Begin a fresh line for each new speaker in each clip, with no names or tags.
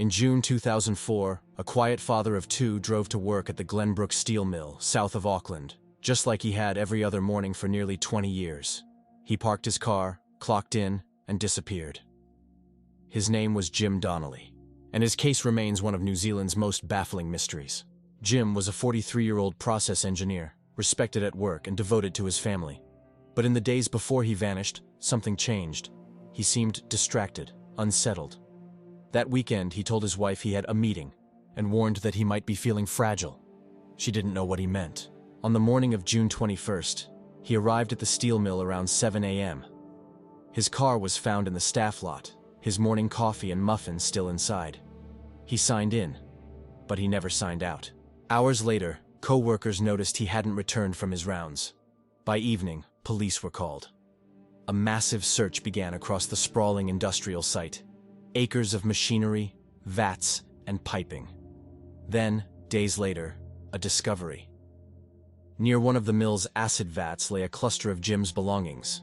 In June 2004, a quiet father of two drove to work at the Glenbrook Steel Mill, south of Auckland, just like he had every other morning for nearly 20 years. He parked his car, clocked in, and disappeared. His name was Jim Donnelly, and his case remains one of New Zealand's most baffling mysteries. Jim was a 43-year-old process engineer, respected at work and devoted to his family. But in the days before he vanished, something changed. He seemed distracted, unsettled. That weekend, he told his wife he had a meeting and warned that he might be feeling fragile. She didn't know what he meant. On the morning of June 21st, he arrived at the steel mill around 7 a.m. His car was found in the staff lot, his morning coffee and muffins still inside. He signed in, but he never signed out. Hours later, co-workers noticed he hadn't returned from his rounds. By evening, police were called. A massive search began across the sprawling industrial site. Acres of machinery, vats, and piping. Then, days later, a discovery. Near one of the mill's acid vats lay a cluster of Jim's belongings.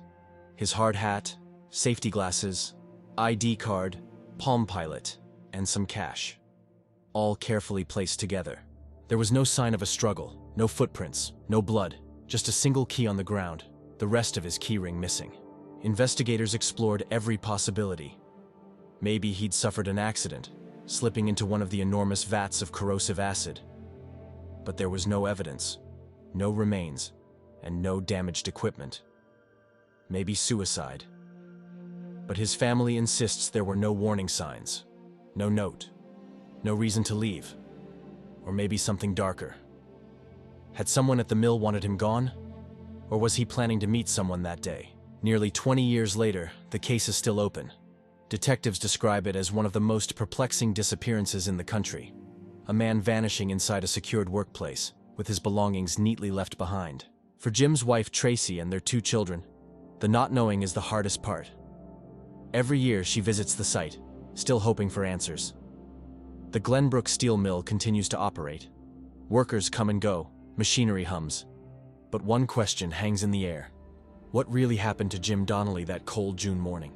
His hard hat, safety glasses, ID card, Palm Pilot, and some cash. All carefully placed together. There was no sign of a struggle, no footprints, no blood, just a single key on the ground, the rest of his keyring missing. Investigators explored every possibility. Maybe he'd suffered an accident, slipping into one of the enormous vats of corrosive acid. But there was no evidence, no remains, and no damaged equipment. Maybe suicide. But his family insists there were no warning signs, no note, no reason to leave. Or maybe something darker. Had someone at the mill wanted him gone? Or was he planning to meet someone that day? Nearly 20 years later, the case is still open. Detectives describe it as one of the most perplexing disappearances in the country. A man vanishing inside a secured workplace, with his belongings neatly left behind. For Jim's wife Tracy and their two children, the not knowing is the hardest part. Every year she visits the site, still hoping for answers. The Glenbrook Steel Mill continues to operate. Workers come and go, machinery hums. But one question hangs in the air. What really happened to Jim Donnelly that cold June morning?